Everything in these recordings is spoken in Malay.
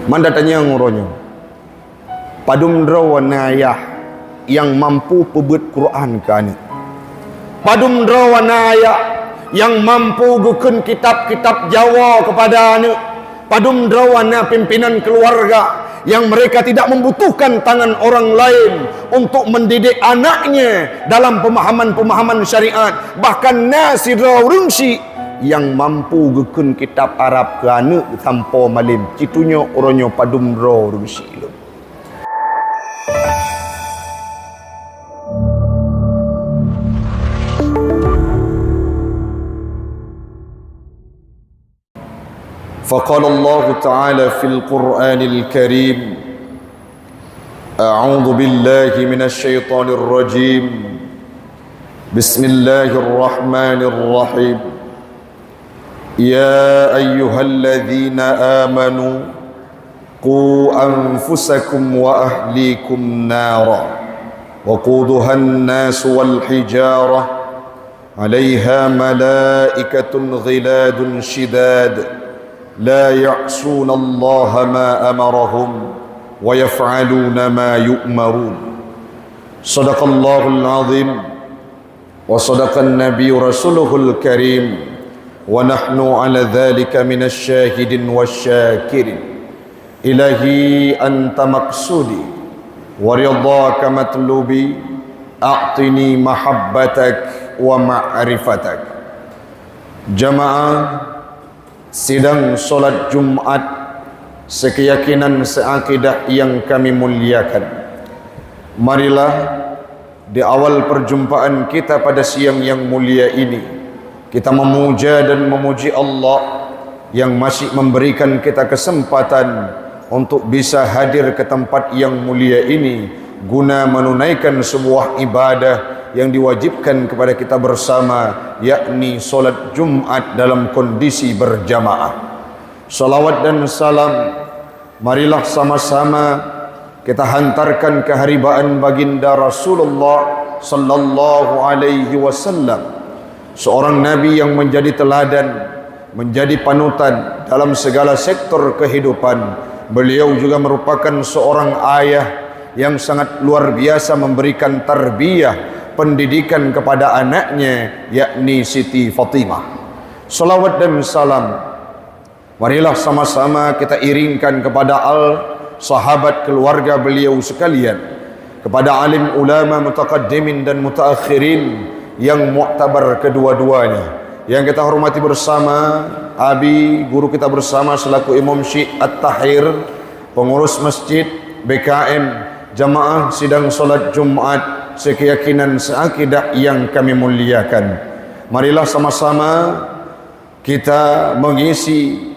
Manda tanya nguronyo. Padum drawana ayah yang mampu pebut Quran ke anak. Padum drawana ayah yang mampu guken kitab-kitab Jawa kepada anak. Padum drawana pimpinan keluarga yang mereka tidak membutuhkan tangan orang lain untuk mendidik anaknya dalam pemahaman-pemahaman syariat. Bahkan nasira urungsi yang mampu guken kitab Arab ke anak tanpa malim. Citunya orangnya padum dra urungsi lu. فقال الله تعالى في القرآن الكريم أعوذ بالله من الشيطان الرجيم بسم الله الرحمن الرحيم يا أيها الذين آمنوا قوا أنفسكم وأهليكم نارا وقودها الناس والحجارة عليها ملائكة غلاد شداد لا يعصون الله ما أمرهم ويفعلون ما يؤمرون صدق الله العظيم وصدق النبي رسوله الكريم ونحن على ذلك من الشاهدين والشاكرين إلهي أنت مقصودي ورضاك مطلوبي أعطني محبتك ومعرفتك. Jamaah sidang solat Jumat sekeyakinan seakidah yang kami muliakan, marilah di awal perjumpaan kita pada siang yang mulia ini kita memuja dan memuji Allah yang masih memberikan kita kesempatan untuk bisa hadir ke tempat yang mulia ini guna menunaikan sebuah ibadah yang diwajibkan kepada kita bersama, yakni solat Jumat dalam kondisi berjamaah. Salawat dan salam marilah sama-sama kita hantarkan keharibaan baginda Rasulullah sallallahu alaihi wasallam, seorang nabi yang menjadi teladan, menjadi panutan dalam segala sektor kehidupan. Beliau juga merupakan seorang ayah yang sangat luar biasa memberikan tarbiyah, pendidikan kepada anaknya, yakni Siti Fatimah. Salawat dan salam marilah sama-sama kita iringkan kepada sahabat keluarga beliau sekalian, kepada alim ulama mutaqaddimin dan mutaakhirin yang muktabar kedua-duanya, yang kita hormati bersama abi guru kita bersama selaku Imam Syekh At-Tahir, pengurus masjid BKM, jamaah sidang solat Jumat sekeyakinan seakidah yang kami muliakan. Marilah sama-sama kita mengisi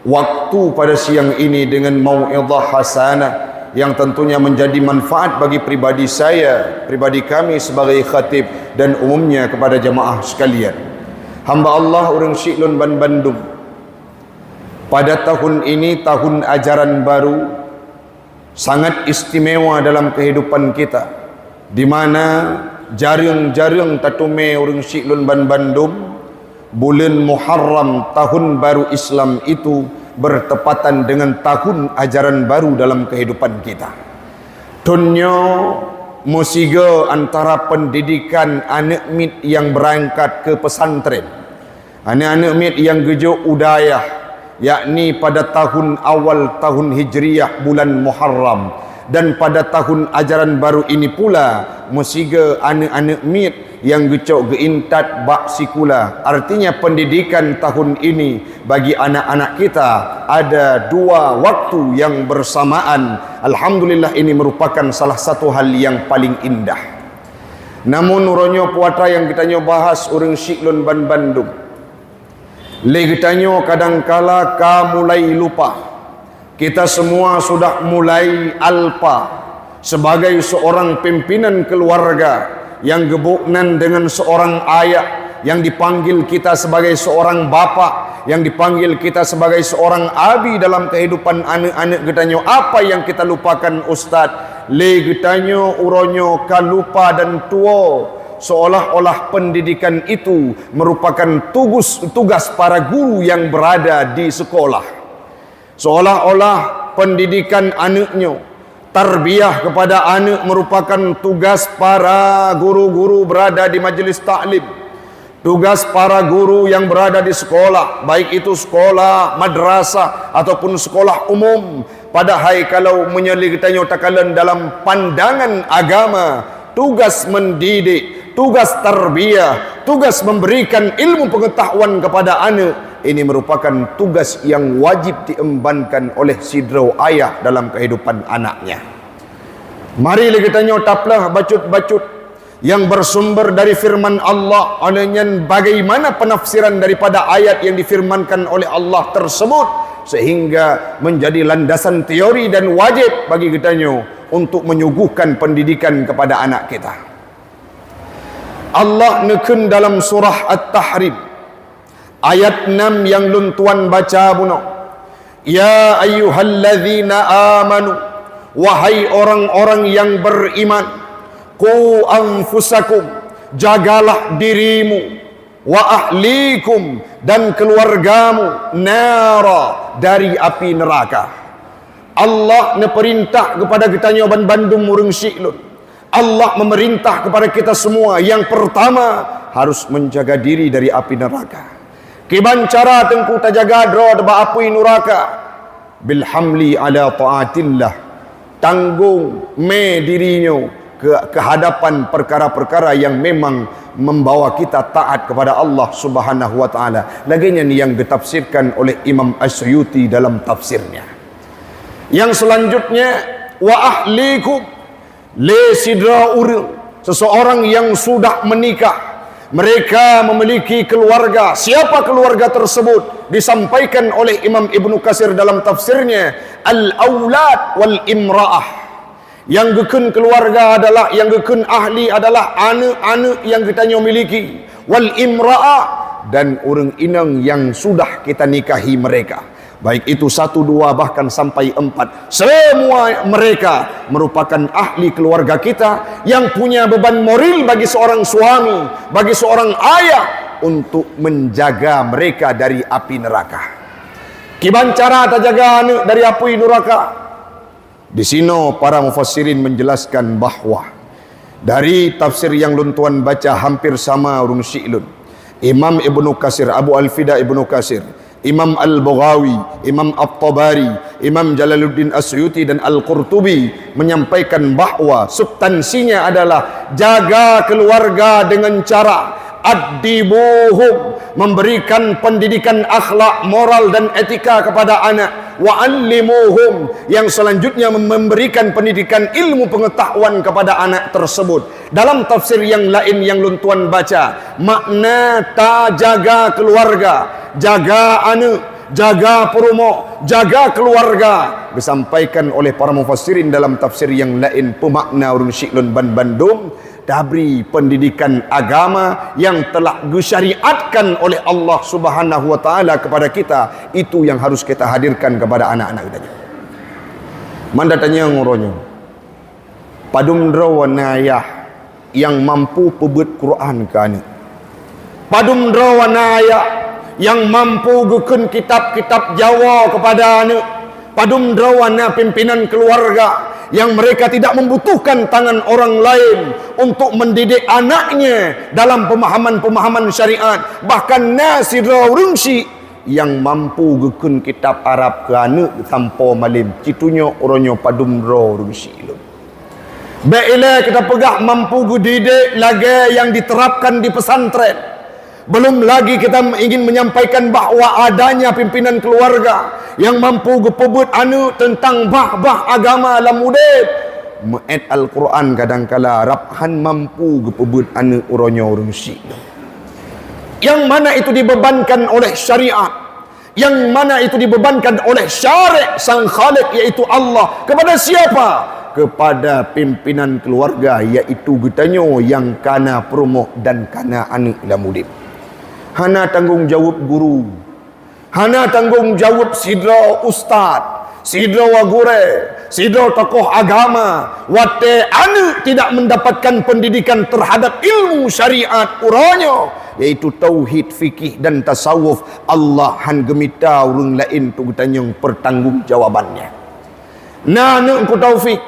waktu pada siang ini dengan mau'izah hasanah yang tentunya menjadi manfaat bagi pribadi saya, pribadi kami sebagai khatib, dan umumnya kepada jamaah sekalian. Hamba Allah urang Syiklun Ban Bandung, pada tahun ini tahun ajaran baru sangat istimewa dalam kehidupan kita, di mana jarang-jarang tatume urang Syiklun Ban Bandung bulan Muharram tahun baru Islam itu bertepatan dengan tahun ajaran baru dalam kehidupan kita. Dunia musiga antara pendidikan anak mit yang berangkat ke pesantren, anak-anak mit yang gejo udayah, yakni pada tahun awal tahun Hijriyah bulan Muharram, dan pada tahun ajaran baru ini pula musiga anak-anak mit yang gecok geintat bak sikula. Artinya pendidikan tahun ini bagi anak-anak kita ada dua waktu yang bersamaan. Alhamdulillah, ini merupakan salah satu hal yang paling indah. Namun uronyo puatra yang kita bahas urang Syiklun Ban Bandung, le kita kadangkala ka mulai lupa, kita semua sudah mulai alpa sebagai seorang pimpinan keluarga yang gebuknan dengan seorang ayah, yang dipanggil kita sebagai seorang bapa, yang dipanggil kita sebagai seorang abi dalam kehidupan anak-anak getanyo. Apa yang kita lupakan Ustaz? Le getanyo uronyo kalupa dan tua, seolah-olah pendidikan itu merupakan tugas para guru yang berada di sekolah. Seolah-olah pendidikan anaknya, tarbiyah kepada anak merupakan tugas para guru-guru berada di majlis taklim, tugas para guru yang berada di sekolah, baik itu sekolah madrasah ataupun sekolah umum. Padahal kalau menyelidikannya takalan dalam pandangan agama, tugas mendidik, tugas tarbiyah, tugas memberikan ilmu pengetahuan kepada anak, ini merupakan tugas yang wajib diembankan oleh sidro ayah dalam kehidupan anaknya. Mari kita nyotaplah bacut-bacut yang bersumber dari firman Allah, adanya bagaimana penafsiran daripada ayat yang difirmankan oleh Allah tersebut, sehingga menjadi landasan teori dan wajib bagi kita untuk menyuguhkan pendidikan kepada anak kita. Allah neken dalam surah At-Tahrim ayat 6 yang luntuan baca buno, ya ayyuhalladzina amanu, wahai orang-orang yang beriman, qu anfusakum, jagalah dirimu, wa ahlikum, dan keluargamu, nara, dari api neraka. Allah neperintah kepada kita nyoban Bandung murung syiklun. Allah memerintah kepada kita semua, yang pertama harus menjaga diri dari api neraka. Kiban cara tengku tajaga dro deba api neraka, bilhamli ala taatillah, tanggung me dirinya ke hadapan perkara-perkara yang memang membawa kita taat kepada Allah Subhanahu wa taala. Laginya ni yang ditafsirkan oleh Imam Asyuyuti dalam tafsirnya. Yang selanjutnya, wa ahlikum, le sidra urang, seseorang yang sudah menikah, mereka memiliki keluarga. Siapa keluarga tersebut? Disampaikan oleh Imam Ibnu Katsir dalam tafsirnya, al-aulad wal imra'ah. Yang gekun keluarga adalah, yang gekun ahli adalah anak-anak yang kita miliki, wal imra'ah, dan orang inang yang sudah kita nikahi mereka, baik itu 1, 2, bahkan sampai 4. Semua mereka merupakan ahli keluarga kita yang punya beban moral bagi seorang suami, bagi seorang ayah, untuk menjaga mereka dari api neraka. Kiban cara terjaga anak dari api neraka? Di sini para mufassirin menjelaskan bahwa dari tafsir yang luntuan baca hampir sama urung syi'lun, Imam Ibnu Katsir, Abu Al-Fida Ibnu Katsir, Imam Al-Baghawi, Imam At-Tabari, Imam Jalaluddin Asyuyuti dan Al-Qurtubi menyampaikan bahwa substansinya adalah jaga keluarga dengan cara addibuhum, memberikan pendidikan akhlak, moral dan etika kepada anak, wa allimuhum, yang selanjutnya memberikan pendidikan ilmu pengetahuan kepada anak tersebut. Dalam tafsir yang lain yang luntuan baca, makna ta jaga keluarga, jaga anak, jaga perumo, jaga keluarga, disampaikan oleh para mufassirin dalam tafsir yang lain pemakna urun syiklun ban Bandung, dabri pendidikan agama yang telah disyariatkan oleh Allah Subhanahu wa taala kepada kita, itu yang harus kita hadirkan kepada anak-anak kita. Mandatanya ngoronyo padum drawanayah yang mampu pebut Quran ke anak, padum drawanayah yang mampu gukun kitab-kitab Jawa kepada anak, padum drawana pimpinan keluarga yang mereka tidak membutuhkan tangan orang lain untuk mendidik anaknya dalam pemahaman-pemahaman syariat. Bahkan nasidra urungsi yang mampu gukun kitab Arab ke anak tanpa malim, citunya orangnya padum dra urungsi. Baiklah kita pegah mampu didik lagi yang diterapkan di pesantren. Belum lagi kita ingin menyampaikan bahawa adanya pimpinan keluarga yang mampu gepebut anu tentang bah-bah agama alam udip. Ma'at Al-Quran kadangkala rabhan mampu gepebut anu uronyo urung syik. Yang mana itu dibebankan oleh syariat, yang mana itu dibebankan oleh syari' sang khaliq, yaitu Allah. Kepada siapa? Kepada pimpinan keluarga, yaitu getanyo yang kana promoh dan kana anu alam udip. Hana tanggung jawab guru, hana tanggung jawab sidra ustaz, sidra wagure, sidra tokoh agama, wate anu tidak mendapatkan pendidikan terhadap ilmu syariat uranyo, yaitu tauhid, fikih dan tasawuf. Allah han gemita urung lain tu tanyong pertanggungjawabannya. Nak ku taufik.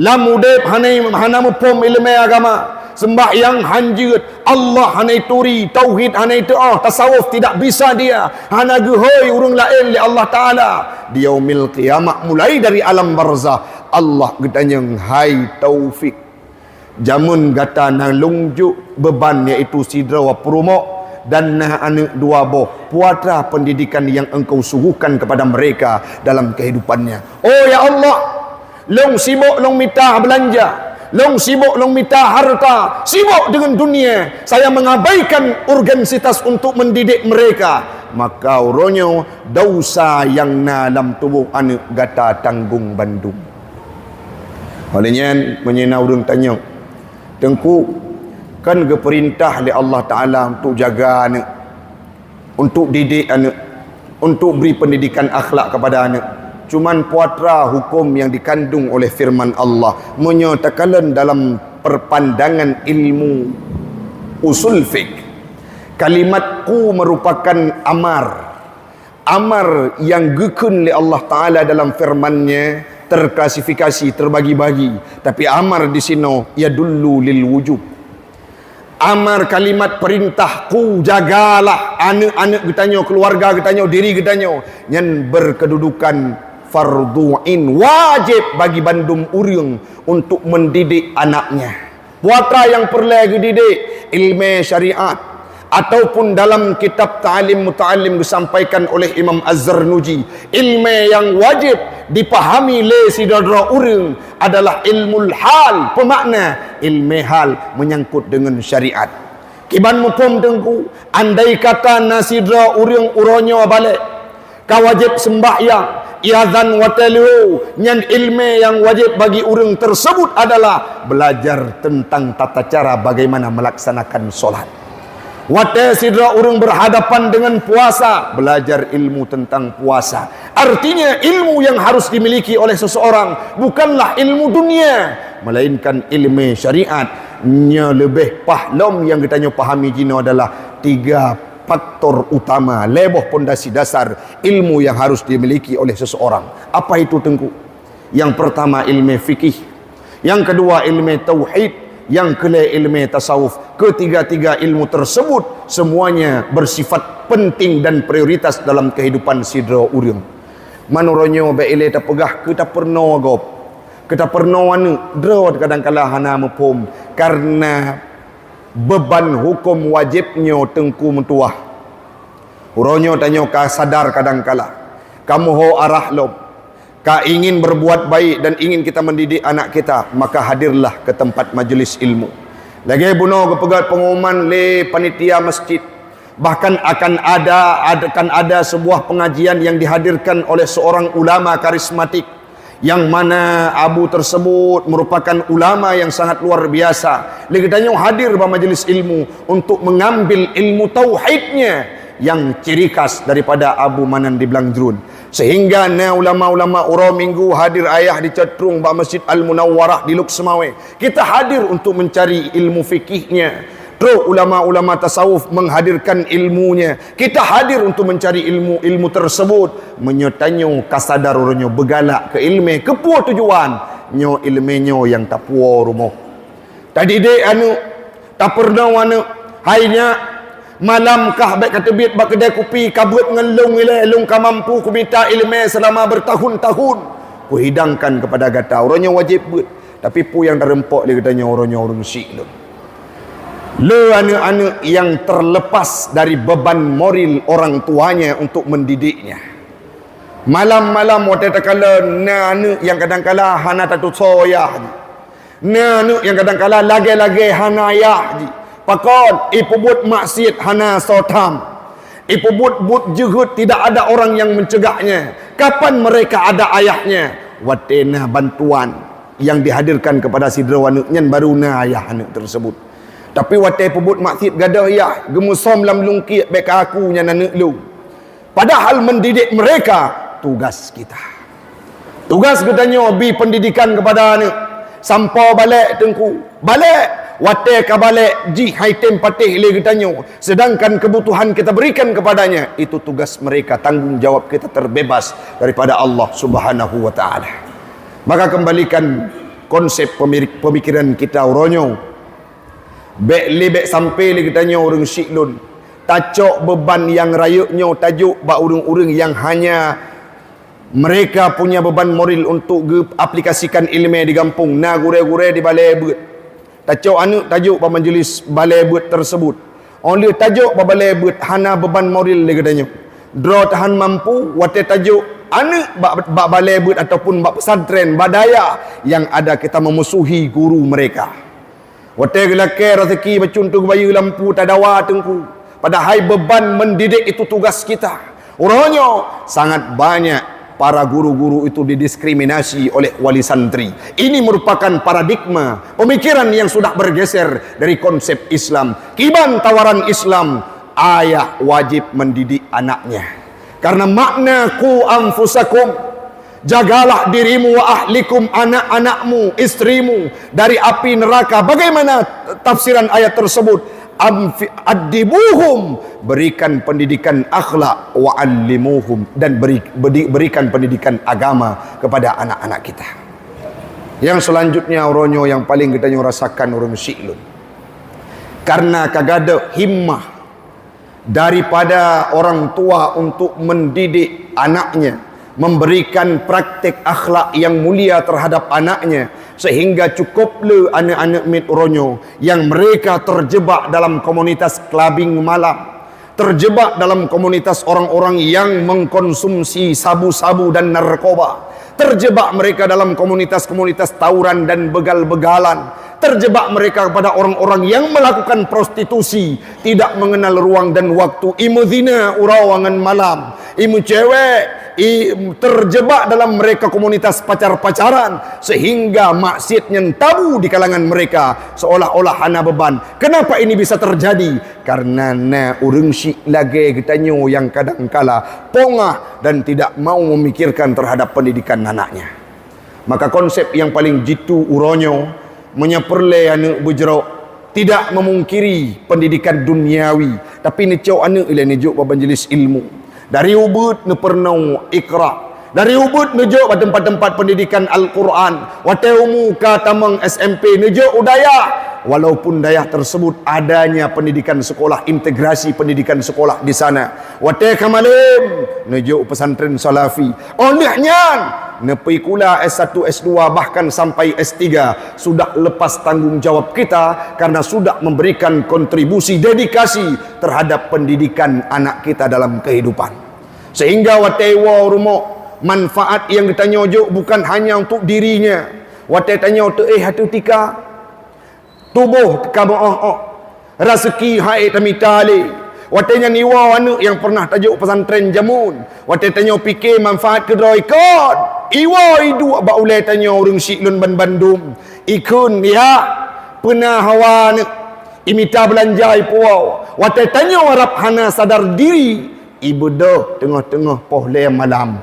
Lam udep hana mupom ilmu agama. Sembahyang hanjut, Allah hanai turi, tauhid hanai doa, tasawuf tidak bisa dia. Hana gehoi urung lain li Allah Taala. Di yaumil qiyamah mulai dari alam barzah, Allah gedanyang hai taufik. Jamun gata nang lungjuk beban iaitu sidra wa promok dan nah anak dua boh puatra pendidikan yang engkau suguhkan kepada mereka dalam kehidupannya. Oh ya Allah, long sibuk long minta belanja, long sibuk long minta harta, sibuk dengan dunia, saya mengabaikan urgensitas untuk mendidik mereka, maka uronyo dosa yang dalam tubuh anak gata tanggung bandung. Olehnya menyena urang tanya, tengku kan keperintah oleh Allah Ta'ala untuk jaga anak, untuk didik anak, untuk beri pendidikan akhlak kepada anak. Cuman puatra hukum yang dikandung oleh firman Allah menyatakan dalam perpandangan ilmu usul fiqh, kalimat ku merupakan amar yang gekun oleh Allah Ta'ala dalam firman-Nya, terklasifikasi, terbagi-bagi. Tapi amar di sini ya dulu lil wujub. Amar kalimat perintah ku jagalah anak-anak getanyo, keluarga getanyo, diri getanyo yang berkedudukan fardu'in, wajib bagi bandum urang untuk mendidik anaknya. Puatra yang perlu didik ilmu syariat ataupun dalam kitab Ta'lim Muta'allim disampaikan oleh Imam Az-Zarnuji, ilmu yang wajib dipahami le sidadra urang adalah ilmu hal, pemakna ilmu hal menyangkut dengan syariat. Kiban mukum tengku, andai kata nasidra urang uronyo balik kawajib sembahyang iadzan wa talu, nyan ilmu yang wajib bagi urang tersebut adalah belajar tentang tata cara bagaimana melaksanakan solat. Wate sidra urang berhadapan dengan puasa, belajar ilmu tentang puasa. Artinya ilmu yang harus dimiliki oleh seseorang bukanlah ilmu dunia, melainkan ilmu syariat. Nya lebih pahlom yang kita pahami jino adalah 3 faktor utama, leboh pondasi dasar ilmu yang harus dimiliki oleh seseorang. Apa itu tengku? Yang pertama ilmu fikih, yang kedua ilmu tauhid, yang kelima ilmu tasawuf. Ketiga-tiga ilmu tersebut semuanya bersifat penting dan prioritas dalam kehidupan sidra urang. Manuronyo beile ta pegah kita perno gop, kita perno anu drawat kadang-kala hana mepom karena beban hukum wajibnya tengku mentuah. Uronyo tanyo ka sadar kadang-kala kamu ho arah lob, ka ingin berbuat baik dan ingin kita mendidik anak kita, maka hadirlah ke tempat majelis ilmu. Lagi buno kepegat pengumuman le panitia masjid, bahkan akan ada sebuah pengajian yang dihadirkan oleh seorang ulama karismatik, yang mana abu tersebut merupakan ulama yang sangat luar biasa. Legetanya hadir pada majelis ilmu untuk mengambil ilmu tauhidnya yang ciri khas daripada Abu Manan di Blangjrun. Sehingga ulama-ulama uro minggu hadir ayah di Cetrung ba Masjid Al-Munawwarah di Luk Semawe. Kita hadir untuk mencari ilmu fikihnya. Terus ulama-ulama tasawuf menghadirkan ilmunya. Kita hadir untuk mencari ilmu tersebut. Menyotanyo kasadaruranyo begalak ke ilmu kepuo tujuan nyo ilmenyo yang tapuo rumoh. Tadi dek anu tak pernah anu hainya malam kah baik kata biat bak kedai kopi kabut ngelung ilung ka mampu ku minta ilmu selama bertahun-tahun ku hidangkan kepada gata orangnya wajib buat, tapi pu yang darempok dia katanya orangnya orang syik le anak-anak yang terlepas dari beban moral orang tuanya untuk mendidiknya. Malam-malam waktu takala anak yang kadang-kala hana tatu soyah, anak yang kadang-kala lagi-lagi hana yah pakon ipubut maksiat hana sotam, ipubut but juhud tidak ada orang yang mencegahnya. Kapan mereka ada ayahnya? Watena bantuan yang dihadirkan kepada sidrawanuknya baru na ayah anak tersebut. Tapi wate pubut maksiat gadah ya gemusom lam lungki beka aku nya anak lu. Padahal mendidik mereka tugas kita. Tugas kita nyobi pendidikan kepada anak. Sampai balik tengku, balik wate ka balik ji haitem patih le getanyo, sedangkan kebutuhan kita berikan kepadanya, itu tugas mereka, tanggung jawab kita terbebas daripada Allah Subhanahu wa taala. Maka kembalikan konsep pemikiran kita uronyo. Bek sampai li kita nyo orang syiklun. Tacok beban yang rayuknya tajuk ba urang-urang yang hanya mereka punya beban moral untuk aplikasikan ilmu di kampung. Na gure-gure di balai bet. Tacok anu tajuk ba majlis balai bet tersebut. Oleh tajuk ba balai bet hana beban moral li katanya. Draw tahan mampu wate tajuk anu ba balai bet ataupun ba pesantren badaya yang ada kita memusuhi guru mereka. Wate gelake rezeki bacuntu bayu lampu tadawa tengku. Padahal beban mendidik itu tugas kita. Urangnya sangat banyak para guru-guru itu didiskriminasi oleh wali santri. Ini merupakan paradigma pemikiran yang sudah bergeser dari konsep Islam. Kiban tawaran Islam, ayah wajib mendidik anaknya. Karena makna ku anfusakum, jagalah dirimu wa ahlikum, anak-anakmu, istrimu dari api neraka. Bagaimana tafsiran ayat tersebut? Adibuhum, berikan pendidikan akhlak, wa allimuhum, dan berikan pendidikan agama kepada anak-anak kita. Yang selanjutnya uronyo yang paling kita rasakan urang syiklun, karena kagada himmah daripada orang tua untuk mendidik anaknya, memberikan praktek akhlak yang mulia terhadap anaknya, sehingga cukuplah anak-anak mit uronyo yang mereka terjebak dalam komunitas clubbing malam, terjebak dalam komunitas orang-orang yang mengkonsumsi sabu-sabu dan narkoba, terjebak mereka dalam komunitas-komunitas tawuran dan begal-begalan, terjebak mereka kepada orang-orang yang melakukan prostitusi, tidak mengenal ruang dan waktu, imu zina urawangan malam, imu cewek, terjebak dalam mereka komunitas pacar-pacaran, sehingga maksiatnya tabu di kalangan mereka, seolah-olah hana beban. Kenapa ini bisa terjadi? Karena urang syik lagi kitanya yang kadangkala pongah dan tidak mau memikirkan terhadap pendidikan anaknya. Maka konsep yang paling jitu uronyo menyeperle anak berjerok, tidak memungkiri pendidikan duniawi, tapi necau anak ila nejuk majelis ilmu. Dari ubud ne pernah ikra, dari ubud nejuk pada tempat-tempat pendidikan Al-Quran, wateumu katamang SMP nejuk udaya, walaupun daya tersebut adanya pendidikan sekolah, integrasi pendidikan sekolah di sana. Wate kamalim nejuk pesantren salafi. Olehnya nepi kula S1, S2 bahkan sampai S3 sudah lepas tanggung jawab kita karena sudah memberikan kontribusi dedikasi terhadap pendidikan anak kita dalam kehidupan. Sehingga watewa rumah manfaat yang ditanya ojo bukan hanya untuk dirinya. Wate tanya tu hatu tika tubuh kamu rezeki hai tamitali. Watenya niwa anu yang pernah tajuk pesantren jamun. Wate tanya fikir manfaat kedua ikut. Iwa idu ba ulai tanya urang syiklun ban Bandung. Ikun ya pernah hawa imita belanja puau. Wate tanya warap hana sadar diri. Ibu dah tengah-tengah pohle malam.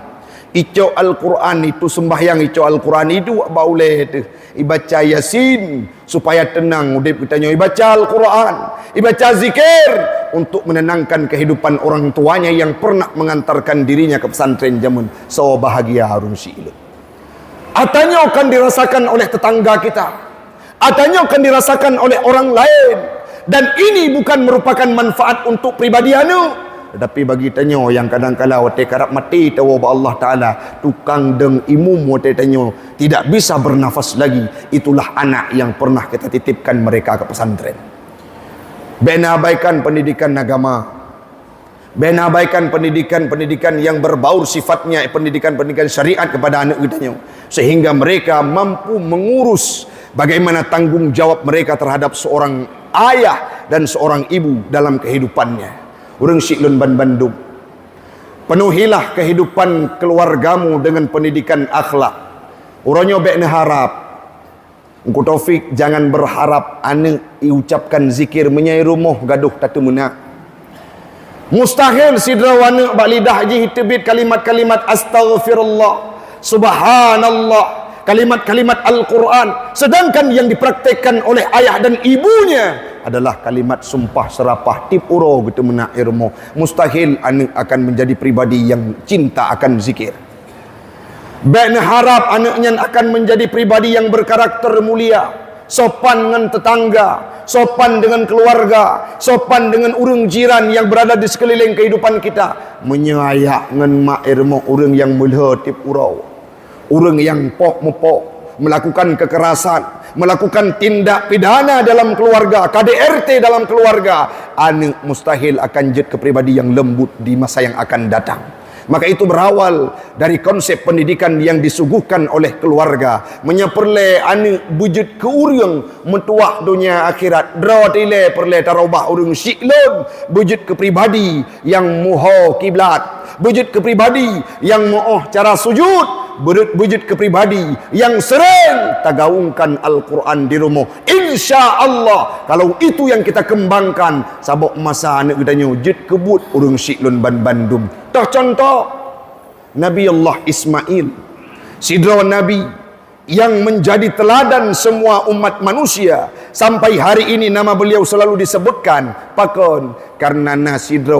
Ico Al-Quran itu sembahyang, ico Al-Quran itu bauleh tu. Ibaca Yasin supaya tenang udip kita nyo. Ibaca Al-Quran, ibaca zikir untuk menenangkan kehidupan orang tuanya yang pernah mengantarkan dirinya ke pesantren jamun. So bahagia harun syiklun. Atanya akan dirasakan oleh tetangga kita. Atanya akan dirasakan oleh orang lain. Dan ini bukan merupakan manfaat untuk pribadi anu. Tetapi bagi tanya yang kadang-kala wate karap mati tahu Allah Ta'ala tukang deng imum wate tanya tidak bisa bernafas lagi, itulah anak yang pernah kita titipkan mereka ke pesantren. Bena abaikan pendidikan agama, bena abaikan pendidikan yang berbaur sifatnya, pendidikan syariat kepada anak kitanya, sehingga mereka mampu mengurus bagaimana tanggung jawab mereka terhadap seorang ayah dan seorang ibu dalam kehidupannya. Urang syiklun ban Bandung, penuhilah kehidupan keluargamu dengan pendidikan akhlak. Uronyo bek harap engko Taufik jangan berharap ane iucapkan zikir menyai rumah gaduh tatu mena. Mustahil sidrawana bak lidah ji hitibit kalimat-kalimat astaghfirullah, subhanallah, kalimat-kalimat Al-Quran, sedangkan yang dipraktekkan oleh ayah dan ibunya adalah kalimat sumpah serapah tip uro gitu mena irmo. Mustahil anak akan menjadi pribadi yang cinta akan zikir. Baiknya harap anaknya akan menjadi pribadi yang berkarakter mulia, sopan dengan tetangga, sopan dengan keluarga, sopan dengan urang jiran yang berada di sekeliling kehidupan kita, menyayak dengan mak irmo orang yang melhatip urau, orang yang pok mepok, melakukan kekerasan, melakukan tindak pidana dalam keluarga, KDRT dalam keluarga, anak mustahil akan jad kepribadi yang lembut di masa yang akan datang. Maka itu berawal dari konsep pendidikan yang disuguhkan oleh keluarga. Menyeperle anak bujud ke urang metuah dunia akhirat. Dra tile perle tarobah urang syiklun. Bujud ke pribadi yang muho kiblat. Bujud ke pribadi yang muoh cara sujud. Bujud ke pribadi yang sering tagaungkan Al-Quran di rumah. Insya Allah kalau itu yang kita kembangkan, sabok masa anak gedanya jid kebut urang syiklun bandum. Dah contoh Nabi Allah Ismail, sidra Nabi yang menjadi teladan semua umat manusia. Sampai hari ini nama beliau selalu disebutkan. Pakon karena nasidra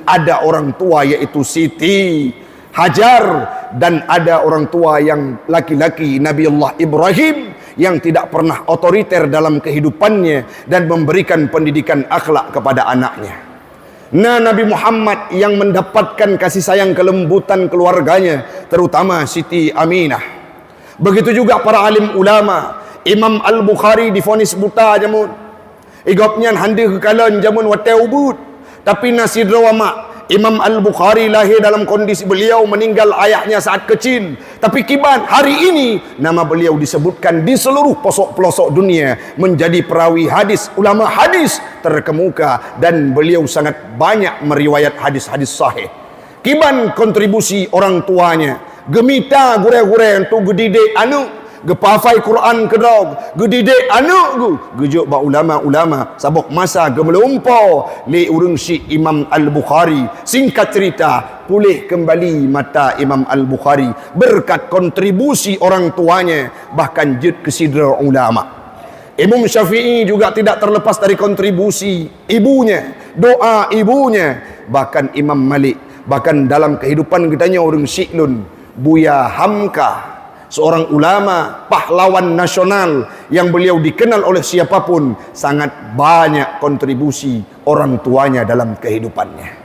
ada orang tua yaitu Siti Hajar, dan ada orang tua yang laki-laki Nabi Allah Ibrahim yang tidak pernah otoriter dalam kehidupannya dan memberikan pendidikan akhlak kepada anaknya. Nah, Nabi Muhammad yang mendapatkan kasih sayang kelembutan keluarganya, terutama Siti Aminah. Begitu juga para alim ulama. Imam Al-Bukhari divonis buta jamun. Igopnya handi kekalan jamun watai ubud. Tapi nasidra wa mak. Imam Al-Bukhari lahir dalam kondisi beliau meninggal ayahnya saat kecil. Tapi kiban hari ini nama beliau disebutkan di seluruh pelosok-pelosok dunia menjadi perawi hadis, ulama hadis terkemuka, dan beliau sangat banyak meriwayat hadis-hadis sahih. Kiban kontribusi orang tuanya, gemita gure-gure untuk gedidik anu, gepafai Quran kedog, gedidik anak gu, gejuk ba ulama-ulama sabok masa gemelumpo li urang si Imam Al-Bukhari. Singkat cerita, pulih kembali mata Imam Al-Bukhari berkat kontribusi orang tuanya, bahkan jid kesidra ulama. Imam Syafi'i juga tidak terlepas dari kontribusi ibunya, doa ibunya. Bahkan Imam Malik, bahkan dalam kehidupan kitanya orang syiklun, Buya Hamka, seorang ulama pahlawan nasional yang beliau dikenal oleh siapapun, sangat banyak kontribusi orang tuanya dalam kehidupannya.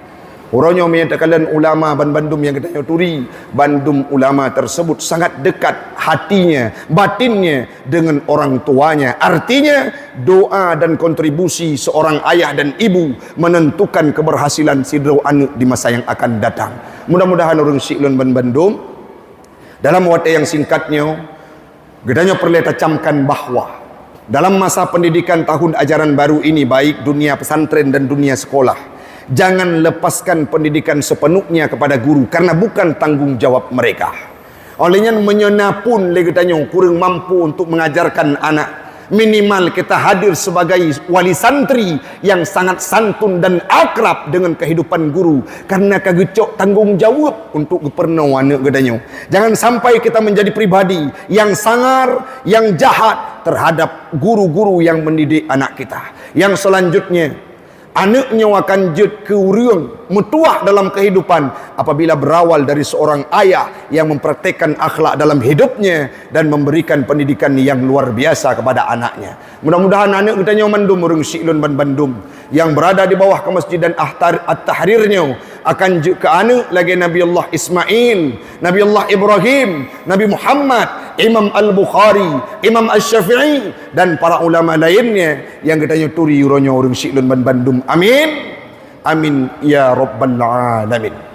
Orangnya menyatakan ulama Bandung yang kita turi, Bandung ulama tersebut sangat dekat hatinya, batinnya dengan orang tuanya. Artinya doa dan kontribusi seorang ayah dan ibu menentukan keberhasilan sidro anak di masa yang akan datang. Mudah-mudahan orang syiklun Bandung dalam waktu yang singkatnya, gedanya perlu camkan bahwa dalam masa pendidikan tahun ajaran baru ini, baik dunia pesantren dan dunia sekolah, jangan lepaskan pendidikan sepenuhnya kepada guru, karena bukan tanggung jawab mereka. Olehnya menyenapun gedanya kurang mampu untuk mengajarkan anak. Minimal kita hadir sebagai wali santri yang sangat santun dan akrab dengan kehidupan guru, karena kagecok tanggung jawab untuk pernah anak gedanya. Jangan sampai kita menjadi pribadi yang sangar, yang jahat terhadap guru-guru yang mendidik anak kita. Yang selanjutnya, anaknya akan jud ke urang metuah dalam kehidupan apabila berawal dari seorang ayah yang mempraktekkan akhlak dalam hidupnya dan memberikan pendidikan yang luar biasa kepada anaknya. Mudah-mudahan anak kita mandum urang syiklun Bandung yang berada di bawah ke masjid dan at-tahrirnya akan jud ke anak lagi Nabi Allah Ismail, Nabi Allah Ibrahim, Nabi Muhammad, Imam Al-Bukhari, Imam Al-Syafi'i, dan para ulama lainnya yang kita turi uronyo urang syiklun Bandung. Amin. Amin ya rabbal alamin.